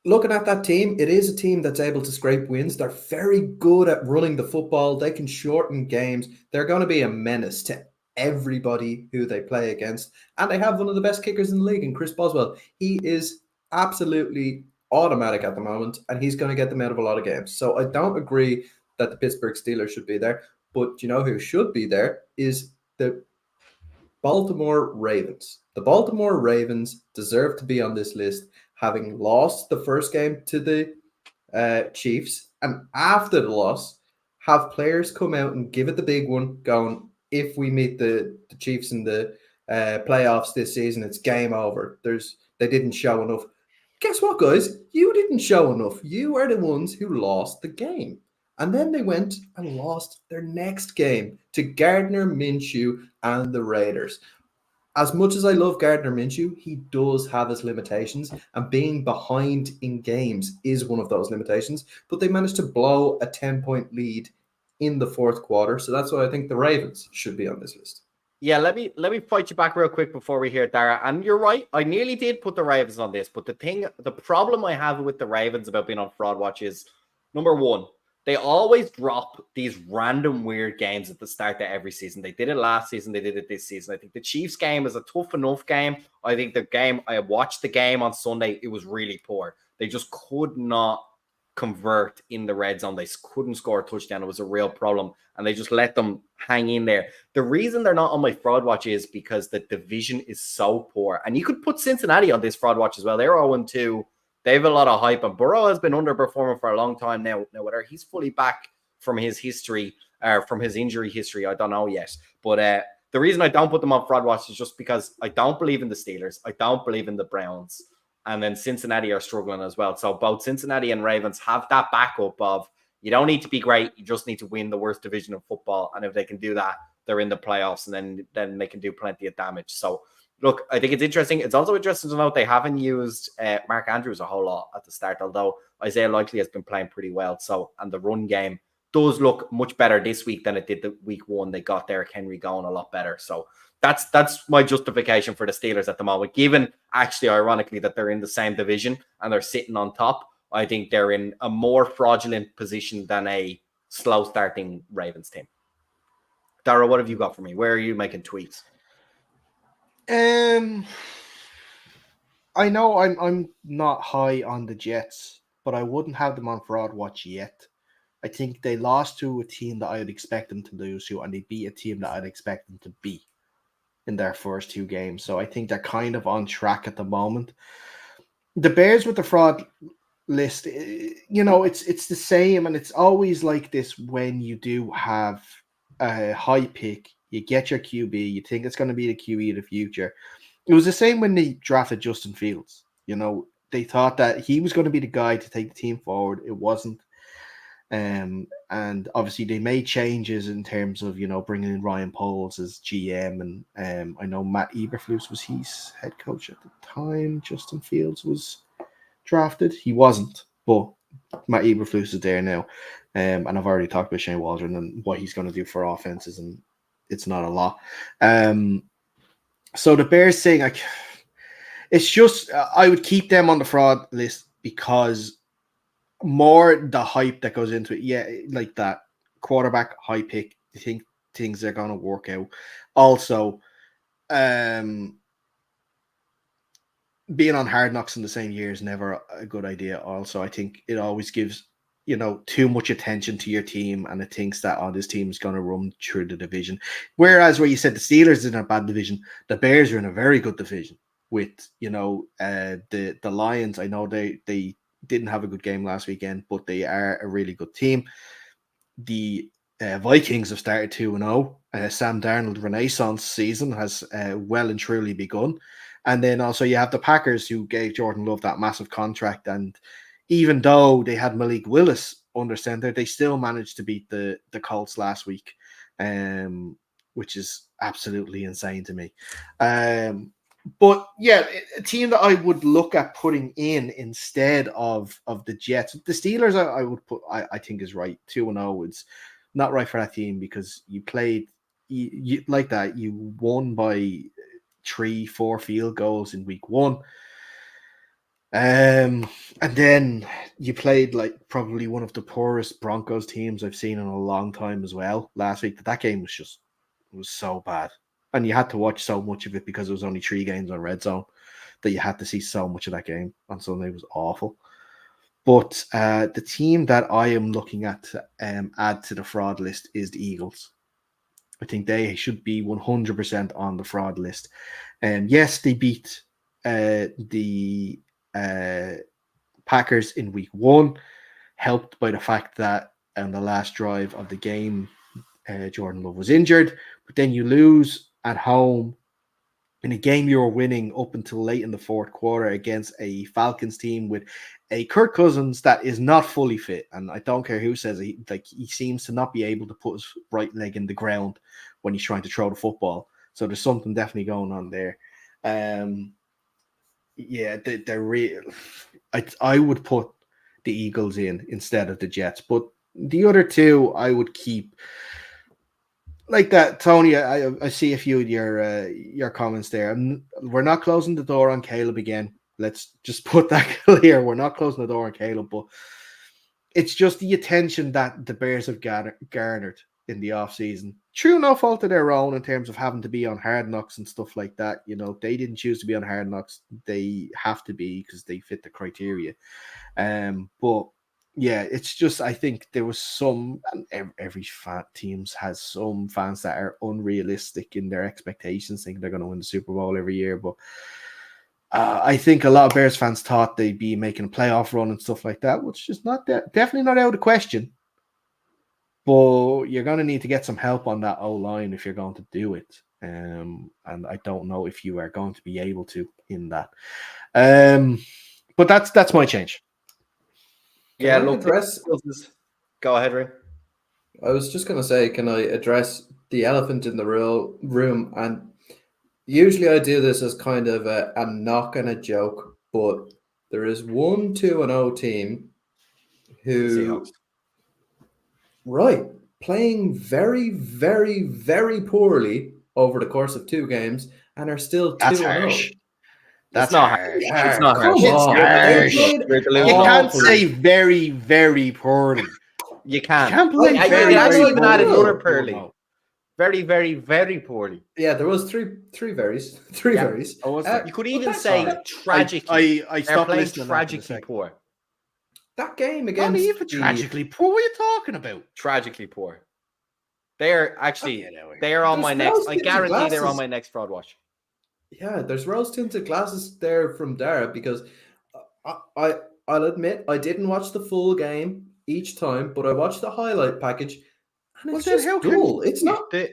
looking at that team, it is a team that's able to scrape wins. They're very good at running the football. They can shorten games. They're going to be a menace to everybody who they play against. And they have one of the best kickers in the league, in Chris Boswell. He is absolutely automatic at the moment, and he's going to get them out of a lot of games. So I don't agree that the Pittsburgh Steelers should be there. But you know who should be there is the Baltimore Ravens. The Baltimore Ravens deserve to be on this list, having lost the first game to the Chiefs, and after the loss, have players come out and give it the big one, going, if we meet the Chiefs in the playoffs this season, it's game over. They didn't show enough guess what, guys? You didn't show enough. You are the ones who lost the game. And then they went and lost their next game to Gardner Minshew and the Raiders. As much as I love Gardner Minshew, he does have his limitations, and being behind in games is one of those limitations. But they managed to blow a 10-point lead in the fourth quarter. So that's why I think the Ravens should be on this list. Yeah, let me fight you back real quick before we hear Dara. And you're right, I nearly did put the Ravens on this, but the problem I have with the Ravens about being on Fraud Watch is, number one, they always drop these random weird games at the start of every season. They did it last season, they did it this season. I think the Chiefs game is a tough enough game. I think I watched the game on Sunday, it was really poor. They just could not convert in the red zone. They couldn't score a touchdown. It was a real problem, and they just let them hang in there. The reason they're not on my fraud watch is because the division is so poor. And you could put Cincinnati on this fraud watch as well. They're 0-2. They have a lot of hype, and Burrow has been underperforming for a long time now. Now, whether he's fully back from his history, from his injury history, I don't know yet. But the reason I don't put them on fraud watch is just because I don't believe in the Steelers. I don't believe in the Browns. And then Cincinnati are struggling as well. So both Cincinnati and Ravens have that backup of, you don't need to be great. You just need to win the worst division of football. And if they can do that, they're in the playoffs, and then they can do plenty of damage. So, look, I think it's interesting. It's also interesting to note they haven't used Mark Andrews a whole lot at the start, although Isaiah Likely has been playing pretty well. So, and the run game does look much better this week than it did the week one. They got Derrick Henry going a lot better. So that's my justification for the Steelers at the moment, given actually, ironically, that they're in the same division and they're sitting on top. I think they're in a more fraudulent position than a slow starting Ravens team. Dara, what have you got for me? Where are you making tweets? I know I'm not high on the Jets, but I wouldn't have them on fraud watch yet. I think they lost to a team that I'd expect them to lose to, and they beat a team that I'd expect them to beat in their first two games. So I think they're kind of on track at the moment. The Bears with the fraud list, it's the same, and it's always like this when you do have a high pick, you get your QB, you think it's going to be the QB of the future. It was the same when they drafted Justin Fields. They thought that he was going to be the guy to take the team forward. It wasn't. And obviously they made changes in terms of bringing in Ryan Poles as GM, and I know Matt Eberflus was his head coach at the time Justin Fields was drafted. He wasn't, but Matt Eberflus is there now, and I've already talked about Shane Waldron and what he's going to do for offenses, and it's not a lot. So the Bears thing, it's just I would keep them on the fraud list because more the hype that goes into it. Yeah, like that quarterback high pick. You think things are going to work out. Also, being on Hard Knocks in the same year is never a good idea. Also, I think it always gives too much attention to your team, and it thinks that this team is going to run through the division. Whereas where you said the Steelers are in a bad division, the Bears are in a very good division with the Lions. I know they didn't have a good game last weekend, but they are a really good team. The Vikings have started 2-0. Sam Darnold Renaissance season has well and truly begun. And then also you have the Packers, who gave Jordan Love that massive contract. And even though they had Malik Willis under center, they still managed to beat the Colts last week, which is absolutely insane to me. But yeah, a team that I would look at putting in instead of the Jets. The Steelers, I would put, I think is right. 2-0 is not right for that team because you played you like that. You won by 3-4 field goals in week one. And then you played like probably one of the poorest Broncos teams I've seen in a long time as well last week. That game was so bad. And you had to watch so much of it because there was only 3 games on Red Zone that you had to see so much of that game on Sunday. It was awful. But the team that I am looking at to add to the fraud list is the Eagles. I think they should be 100% on the fraud list. And yes, they beat the Packers in week one, helped by the fact that on the last drive of the game, Jordan Love was injured. But then you lose at home in a game you were winning up until late in the fourth quarter against a Falcons team with a Kirk Cousins that is not fully fit. And I don't care who says it, he seems to not be able to put his right leg in the ground when he's trying to throw the football. So there's something definitely going on there. Yeah, they're real. I would put the Eagles in instead of the Jets, but the other two I would keep. Like that, Tony. I see a few of your comments there. We're not closing the door on Caleb again. Let's just put that clear. We're not closing the door on Caleb, but it's just the attention that the Bears have garnered in the offseason. True, no fault of their own in terms of having to be on Hard Knocks and stuff like that. You know, they didn't choose to be on Hard Knocks. They have to be because they fit the criteria. But yeah, it's just, I think there was some, and every teams has some fans that are unrealistic in their expectations, think they're going to win the Super Bowl every year. But I think a lot of Bears fans thought they'd be making a playoff run and stuff like that, which is not definitely not out of the question. But you're going to need to get some help on that O-line if you're going to do it. And I don't know if you are going to be able to in that. But that's my change. Yeah, look, go ahead, Ray. I was just going to say, can I address the elephant in the room? And usually I do this as kind of a knock and a joke, but there is 1-2-0 team who, playing very, very, very poorly over the course of 2 games and are still 2-0. That's not harsh. It's not harsh. You can't say very, very poorly. You can't. You can't play very, very even added another poorly. poorly. No. Very, very, very poorly. Yeah, there was three verys. Three verys. You could even say tragically. I stopped playing listening tragically poor. That game against not even tragically poor. What are you talking about? Tragically poor. They're actually they're on my next. I guarantee they're on my next fraud watch. Yeah, there's rose-tinted glasses there from Dara because I'll admit I didn't watch the full game each time, but I watched the highlight package, and it's just cool. It's not the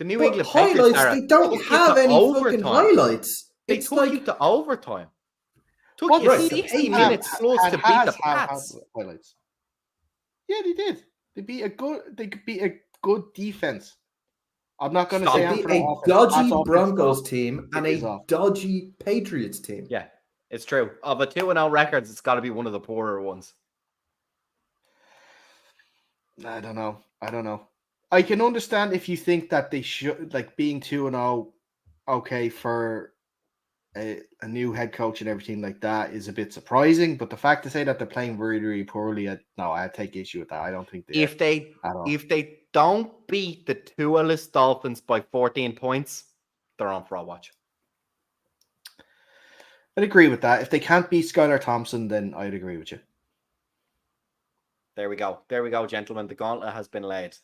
New England highlights. Patriots, They don't have any fucking highlights. They took you to overtime. Took you 60 minutes plus to beat the Pats. Highlights. Yeah, they did. They beat a good defense. I'm not going to say a dodgy Broncos team and a dodgy Patriots team. Yeah, it's true. Of a 2-0 records, it's got to be one of the poorer ones. I don't know. I can understand if you think that they should, like, being 2-0, okay, for a new head coach and everything like that is a bit surprising. But the fact to say that they're playing very, very poorly, I take issue with that. I don't think if they don't beat the Tua-less Dolphins by 14 points, they're on fraud watch. I'd agree with that. If they can't beat Skylar Thompson, then I'd agree with you. There we go, gentlemen. The gauntlet has been laid.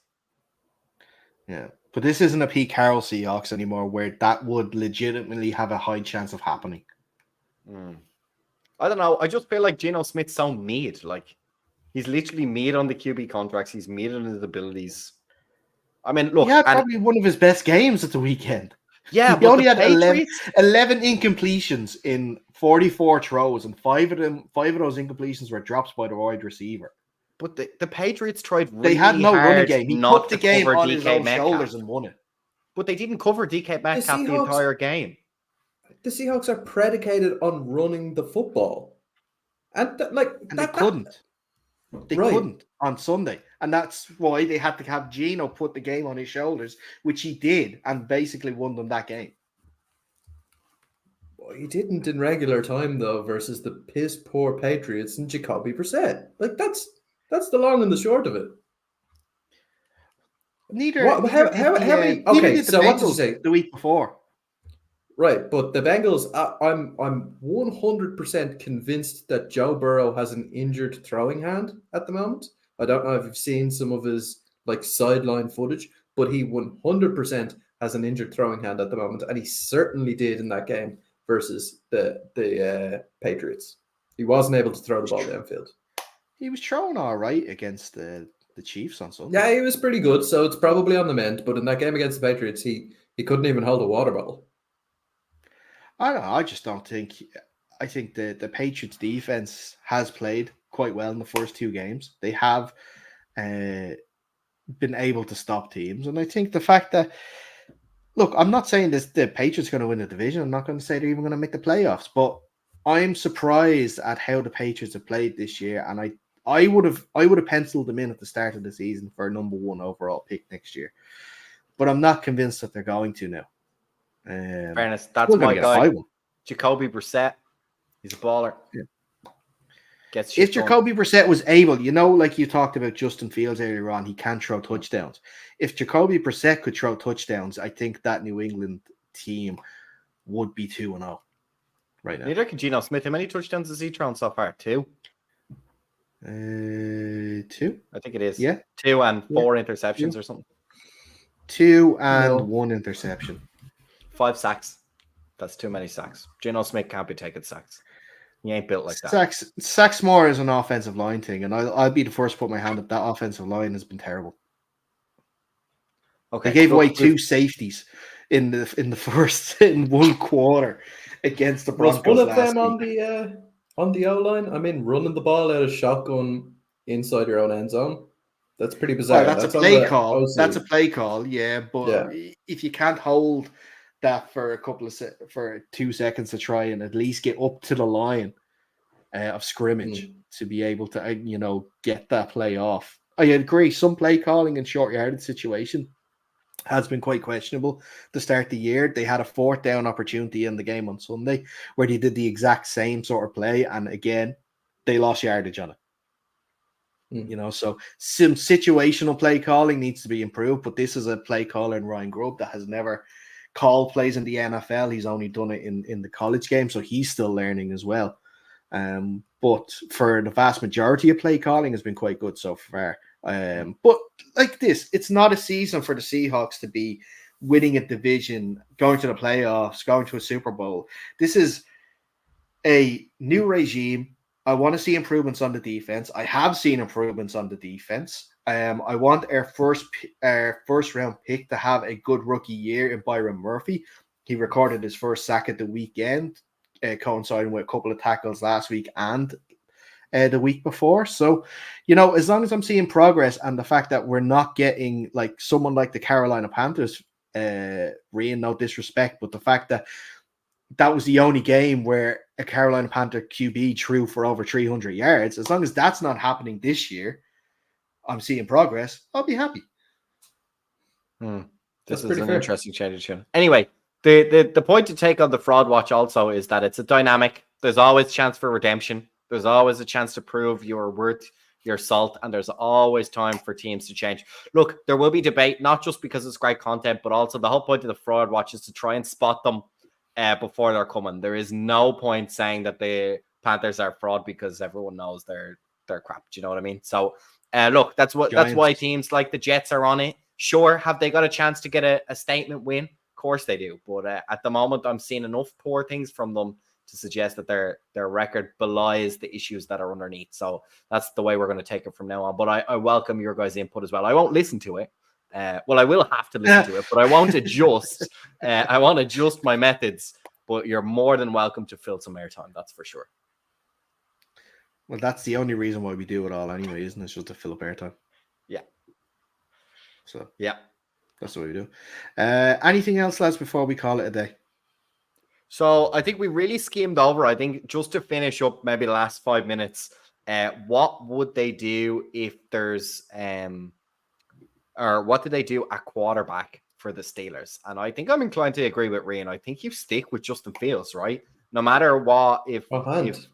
Yeah, but this isn't a Pete Carroll Seahawks anymore, where that would legitimately have a high chance of happening. I don't know. I just feel like Geno Smith's so mid. Like, he's literally mid on the QB contracts. He's mid on his abilities. I mean, look. He had probably one of his best games at the weekend. Yeah, he only had 11 incompletions in 44 throws, and five of those incompletions were drops by the wide receiver. But the Patriots tried really They had no hard running game. He not put the to game cover on DK his own Metcalf. shoulders and won it. But they didn't cover DK Metcalf the entire game. The Seahawks are predicated on running the football. And they couldn't. They couldn't on Sunday. And that's why they had to have Geno put the game on his shoulders, which he did, and basically won them that game. Well, he didn't in regular time, though, versus the piss-poor Patriots and Jacoby Brissett. Like, that's the long and the short of it. Neither. How many? Okay, so what did you say? The week before. Right, but the Bengals, I'm 100% convinced that Joe Burrow has an injured throwing hand at the moment. I don't know if you've seen some of his sideline footage, but he 100% has an injured throwing hand at the moment, and he certainly did in that game versus the Patriots. He wasn't able to throw the ball downfield. He was throwing all right against the Chiefs on Sunday. Yeah, he was pretty good, so it's probably on the mend. But in that game against the Patriots, he couldn't even hold a water bottle. I don't know. I just don't think. I think the Patriots defense has played quite well in the first two games. They have uh, been able to stop teams, and I think the fact that look, I'm not saying this the Patriots going to win the division. I'm not going to say they're even going to make the playoffs, but I'm surprised at how the Patriots have played this year, and I would have penciled them in at the start of the season for a number one overall pick next year, but I'm not convinced that they're going to now. Fairness, that's Still going my to get a guy. high one. Jacoby Brissett. He's a baller. Yeah. Gets shit If done. Jacoby Brissett was able, like you talked about Justin Fields earlier on, he can't throw touchdowns. If Jacoby Brissett could throw touchdowns, I think that New England team would be 2-0 right now. Neither can Geno Smith. How many touchdowns has he thrown so far? 2? 2? I think it is. Yeah. 2 and 4 interceptions or something. 2 and 1 interception. 5 sacks. That's too many sacks. Geno Smith can't be taking sacks. He ain't built like that. Sacks more is an offensive line thing, and I'll be the first to put my hand up. That offensive line has been terrible. Okay, they gave away 2 safeties in the first in one quarter against the Broncos. Was one of them on the O line? I mean, running the ball out of shotgun inside your own end zone. That's pretty bizarre. Well, that's a play call. That's a play call, yeah. But if you can't hold that for for 2 seconds to try and at least get up to the line of scrimmage to be able to get that play off, I agree. Some play calling in short yardage situation has been quite questionable to start the year. They had a 4th down opportunity in the game on Sunday where they did the exact same sort of play, and again they lost yardage on it. So some situational play calling needs to be improved, but this is a play caller in Ryan Grubb that has never called plays in the NFL. He's only done it in the college game, so he's still learning as well. But for the vast majority of play calling has been quite good so far. But like this, it's not a season for the Seahawks to be winning a division, going to the playoffs, going to a Super Bowl. This is a new regime. I want to see improvements on the defense. I have seen improvements on the defense. I want our first round pick to have a good rookie year in Byron Murphy. He recorded his first sack at the weekend, coinciding with a couple of tackles last week and the week before. So, as long as I'm seeing progress and the fact that we're not getting like someone like the Carolina Panthers, no disrespect, but the fact that was the only game where a Carolina Panther QB threw for over 300 yards. As long as that's not happening this year, I'm seeing progress. I'll be happy. This is an interesting change. Anyway, the point to take on the fraud watch also is that it's a dynamic. There's always a chance for redemption. There's always a chance to prove you're worth your salt, and there's always time for teams to change. Look, there will be debate, not just because it's great content, but also the whole point of the fraud watch is to try and spot them before they're coming. There is no point saying that the Panthers are fraud because everyone knows they're crap. Do you know what I mean? So look, that's why teams like the Jets are on it. Sure, have they got a chance to get a statement win? Of course they do. But at the moment, I'm seeing enough poor things from them to suggest that their record belies the issues that are underneath. So that's the way we're going to take it from now on. But I welcome your guys' input as well. I won't listen to it. Well, I will have to listen to it, but I won't adjust. I won't adjust my methods, but you're more than welcome to fill some airtime. That's for sure. Well, that's the only reason why we do it all anyway, isn't it? It's just to fill up airtime. Yeah. So yeah, that's what we do. Anything else, lads, before we call it a day? So I think we really skimmed over. I think just to finish up maybe the last 5 minutes, what would they do if there's or what did they do at quarterback for the Steelers? And I think I'm inclined to agree with Rian. I think you stick with Justin Fields, right? No matter what, hot hand.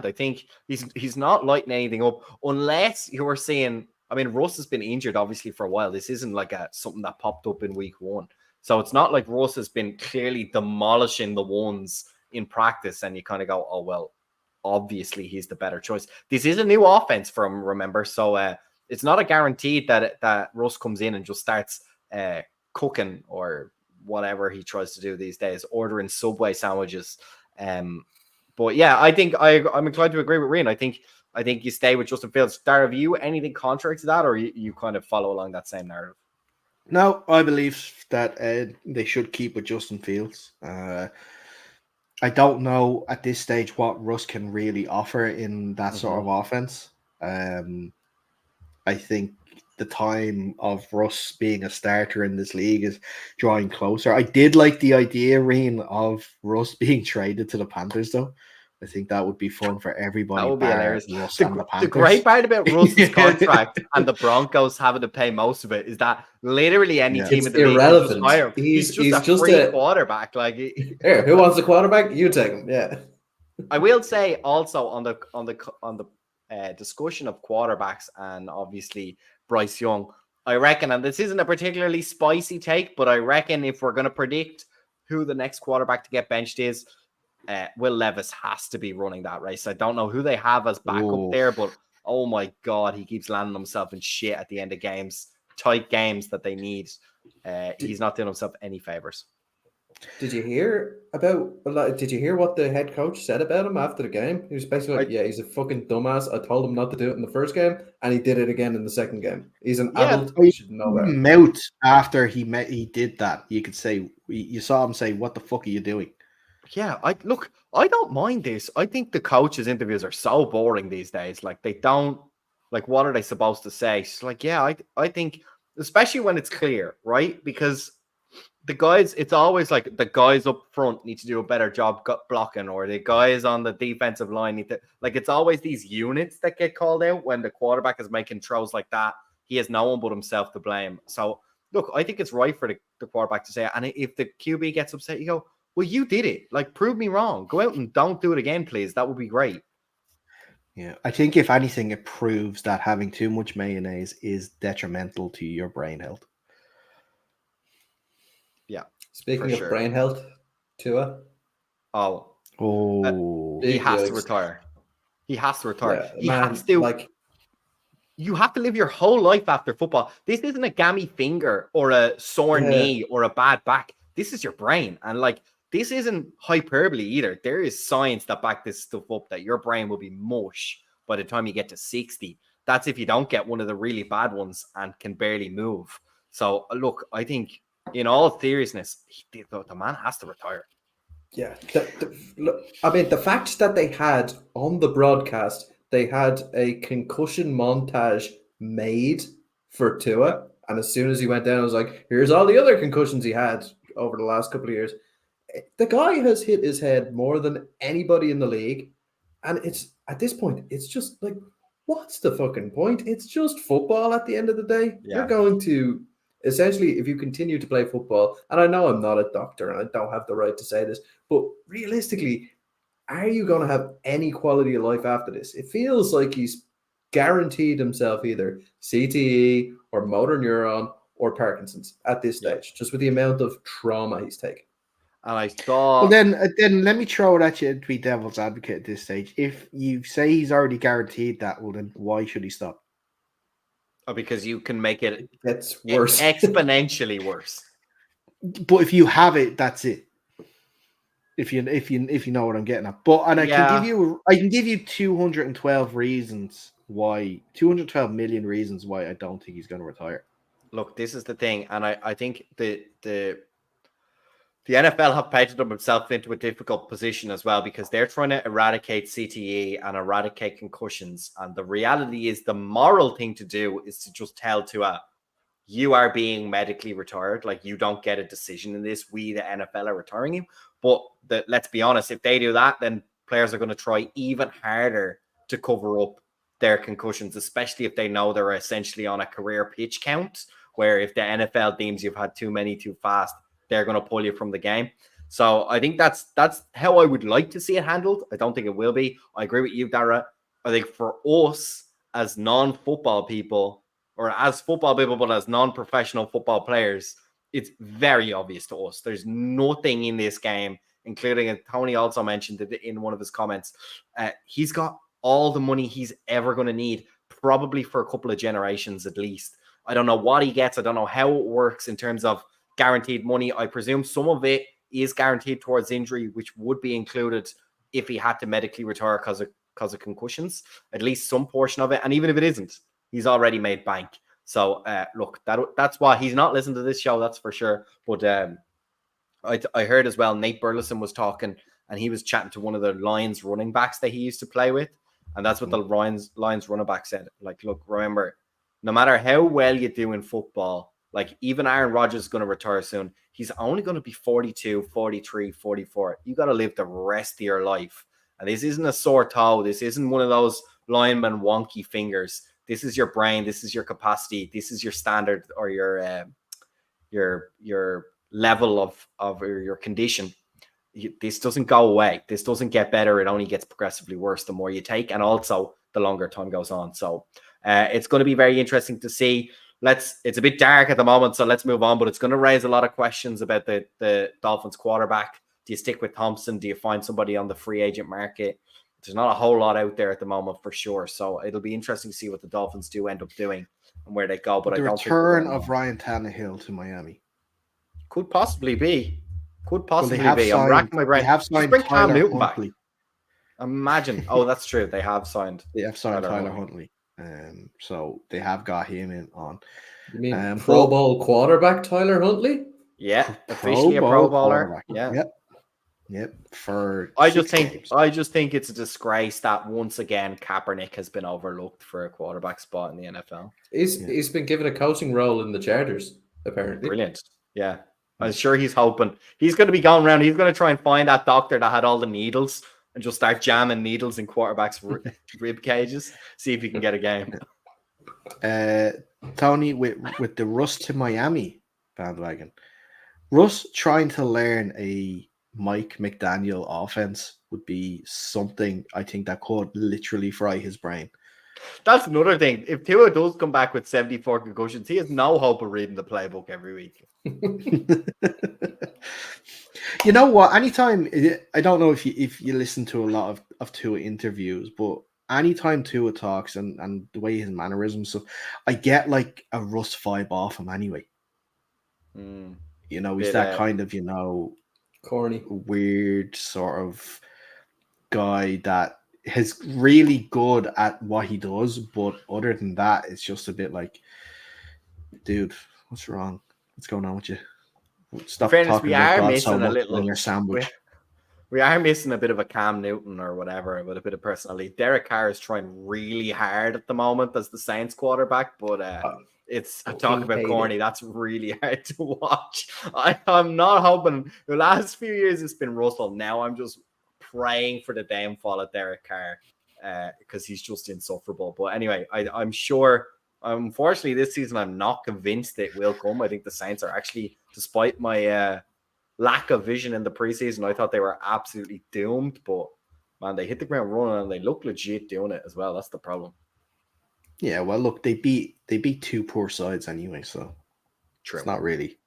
I think he's not lighting anything up unless you were seeing. I mean, Russ has been injured obviously for a while. This isn't like something that popped up in week 1. So it's not like Russ has been clearly demolishing the ones in practice and you kind of go, oh, well, obviously he's the better choice. This is a new offense for him, remember? So it's not a guarantee that Russ comes in and just starts cooking or whatever he tries to do these days, ordering Subway sandwiches. But yeah, I think I'm inclined to agree with Rian. I think you stay with Justin Fields. Dar, have you anything contrary to that, or you kind of follow along that same narrative? No, I believe that they should keep with Justin Fields. I don't know at this stage what Russ can really offer in that sort of offense. Um, I think the time of Russ being a starter in this league is drawing closer. I did like the idea, Reen, of Russ being traded to the Panthers, though. I think that would be fun for That everybody, would be bar hilarious. Russ and the The great Panthers. part about Russ's contract and the Broncos having to pay most of it is that literally any Yeah. team It's in the league will just irrelevant. hire him. He's just a just free a quarterback. Like here. Who wants a quarterback? You take him. Yeah. I will say also on the discussion of quarterbacks and obviously Bryce Young, I reckon, and this isn't a particularly spicy take, but I reckon if we're going to predict who the next quarterback to get benched is, Will Levis has to be running that race. I don't know who they have as backup Ooh. there, but oh my God, he keeps landing himself in shit at the end of games, tight games that they need. He's not doing himself any favors. Did you hear Did you hear what the head coach said about him after the game? He was basically like, "Yeah, he's a fucking dumbass. I told him not to do it in the first game, and he did it again in the second game. He's an Yeah, adult. He should know better." Mouth after he did that. You could say you saw him say, "What the fuck are you doing?" Yeah, I don't mind this. I think the coaches' interviews are so boring these days. Like they don't like what are they supposed to say? It's like, yeah, I think especially when it's clear, right? Because the guys, it's always like the guys up front need to do a better job blocking, or the guys on the defensive line need to like it's always these units that get called out when the quarterback is making throws like that. He has no one but himself to blame. So look, I think it's right for the quarterback to say it. And if the QB gets upset, you go, well, you did it. Like, prove me wrong. Go out and don't do it again, please. That would be great. Yeah, I think if anything, it proves that having too much mayonnaise is detrimental to your brain health. Yeah. Speaking of brain health, Tua. He has to retire. He has to retire. Yeah, he has to. Like, you have to live your whole life after football. This isn't a gammy finger or a sore knee or a bad back. This is your brain. And like, this isn't hyperbole either. There is science that back this stuff up that your brain will be mush by the time you get to 60. That's if you don't get one of the really bad ones and can barely move. So look, I think in all seriousness, the man has to retire. Yeah. I mean, the fact that they had on the broadcast, they had a concussion montage made for Tua. And as soon as he went down, I was like, here's all the other concussions he had over the last couple of years. The guy has hit his head more than anybody in the league. And it's at this point, it's just like, what's the fucking point? It's just football at the end of the day. Yeah. You're going to essentially, if you continue to play football, and I know I'm not a doctor and I don't have the right to say this, but realistically, are you going to have any quality of life after this? It feels like he's guaranteed himself either CTE or motor neuron or Parkinson's at this stage, just with the amount of trauma he's taken. And I thought, well, then let me throw it at you to be devil's advocate at this stage. If you say he's already guaranteed that, well, then why should he stop? Because you can make it gets worse, exponentially worse. But if you have it, that's it. If you know what I'm getting at. But I can give you 212 reasons why 212 million reasons why I don't think he's going to retire. Look, this is the thing, and I think the NFL have painted themselves into a difficult position as well because they're trying to eradicate CTE and eradicate concussions. And the reality is the moral thing to do is to just tell Tua, you are being medically retired. Like, you don't get a decision in this. We, the NFL, are retiring you. But let's be honest, if they do that, then players are going to try even harder to cover up their concussions, especially if they know they're essentially on a career pitch count, where if the NFL deems you've had too many too fast, they're going to pull you from the game. So I think that's how I would like to see it handled. I don't think it will be. I agree with you, Dara. I think for us as non-football people, or as football people, but as non-professional football players, it's very obvious to us. There's nothing in this game, including, and Tony also mentioned it in one of his comments, he's got all the money he's ever going to need, probably for a couple of generations at least. I don't know what he gets. I don't know how it works in terms of guaranteed money. I presume some of it is guaranteed towards injury, which would be included if he had to medically retire because of concussions, at least some portion of it. And even if it isn't, he's already made bank. So look, that's why he's not listening to this show, that's for sure. But I heard as well, Nate Burleson was talking, and he was chatting to one of the Lions running backs that he used to play with, and that's what the Lions running back said. Like, look, remember, no matter how well you do in football, like even Aaron Rodgers is going to retire soon. He's only going to be 42, 43, 44. You got to live the rest of your life. And this isn't a sore toe. This isn't one of those lineman wonky fingers. This is your brain. This is your capacity. This is your standard or your level of your condition. This doesn't go away. This doesn't get better. It only gets progressively worse the more you take, and also the longer time goes on. So it's going to be very interesting to see. It's a bit dark at the moment, so let's move on. But it's going to raise a lot of questions about the Dolphins quarterback. Do you stick with Thompson? Do you find somebody on the free agent market? There's not a whole lot out there at the moment for sure. So it'll be interesting to see what the Dolphins do end up doing and where they go. But the I don't return of Ryan Tannehill to Miami could possibly be. Could possibly well, be. I'm racking my brain. They have signed bring Cam Tyler Newton Huntley. back. Imagine. Oh, that's true. They have signed. They have signed Tyler Huntley. So they have got him in on. You mean Pro Bowl quarterback Tyler Huntley? Yeah, officially a Pro Bowler. Yeah. Yep. For I just think it's a disgrace that once again Kaepernick has been overlooked for a quarterback spot in the NFL. He's been given a coaching role in the Chargers, apparently. Brilliant. Yeah. I'm sure he's hoping. He's going to be going around. He's going to try and find that doctor that had all the needles and just start jamming needles in quarterbacks' rib cages. See if he can get a game. Tony, with the Russ to Miami bandwagon, Russ trying to learn a Mike McDaniel offense would be something I think that could literally fry his brain. That's another thing. If Tua does come back with 74 concussions, he has no hope of reading the playbook every week. You know what? Anytime, I don't know if you listen to a lot of Tua interviews, but anytime Tua talks and the way his mannerisms, so I get like a Russ vibe off him anyway. You know, he's that kind of, corny, weird sort of guy that is really good at what he does, but other than that, it's just a bit like, dude, what's wrong? What's going on with you? Stop talking about God so much in your sandwich. We are missing a bit of a Cam Newton or whatever with a bit of personality. Derek Carr is trying really hard at the moment as the Saints quarterback, but it's talk about corny. That's really hard to watch. I'm not hoping. The last few years it's been Russell. Now I'm just praying for the downfall of Derek Carr because he's just insufferable. But anyway, I'm sure. Unfortunately, this season I'm not convinced it will come. I think the Saints are actually, despite my lack of vision in the preseason, I thought they were absolutely doomed. But man, they hit the ground running and they look legit doing it as well. That's the problem. Yeah, well, look, they beat two poor sides anyway, so true. It's not really.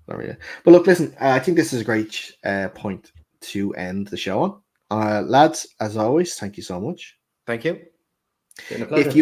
But look, listen, I think this is a great point to end the show on. Lads, as always, thank you so much. Thank you. If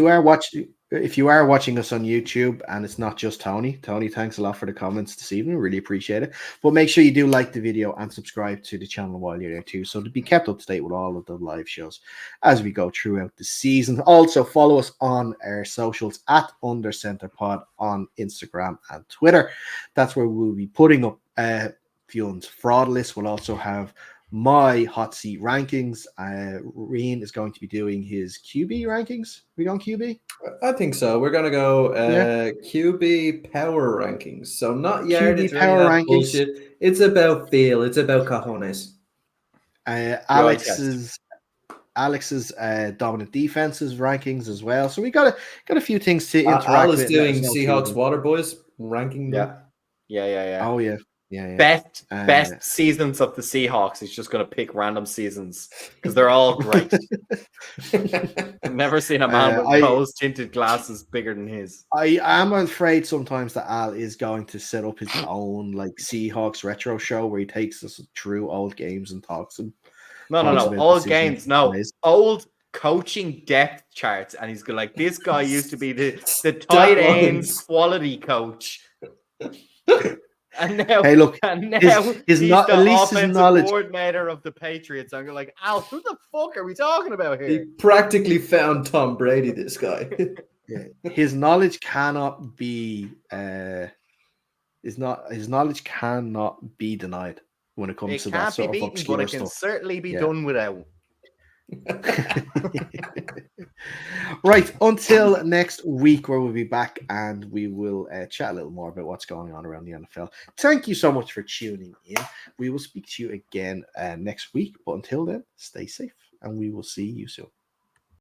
you are watching us on YouTube and it's not just Tony, thanks a lot for the comments this evening. Really appreciate it. But make sure you do like the video and subscribe to the channel while you're there too, so to be kept up to date with all of the live shows as we go throughout the season. Also, follow us on our socials at UnderCenterPod on Instagram and Twitter. That's where we'll be putting up Fionn's fraud list. We'll also have my hot seat rankings. Reen is going to be doing his QB rankings. We going QB? I think so. We're going to go QB power rankings. So not yardage QB power rankings. Bullshit. It's about feel. It's about cojones. Alex's dominant defenses rankings as well. So we got a few things to interact Al with. is doing Seahawks Water Boys ranking. Yeah. Oh yeah. Yeah. Best seasons of the Seahawks. He's just going to pick random seasons because they're all great. I've never seen a man with rose tinted glasses bigger than his. I am afraid sometimes that Al is going to set up his own like Seahawks retro show where he takes us through old games and talks and no old games. No, old coaching depth charts, and he's like, this guy used to be the tight end quality coach. And now, hey, look, he's not at least his knowledge coordinator of the Patriots. I'm like, Al, who the fuck are we talking about here? He practically found Tom Brady, this guy. his knowledge cannot be his knowledge cannot be denied when it comes It to that can't be sort of beaten, but obscure it can stuff. certainly be Yeah. done without. Right, until next week, where we'll be back and we will chat a little more about what's going on around the NFL. Thank you so much for tuning in. We will speak to you again next week, but until then, stay safe and we will see you soon.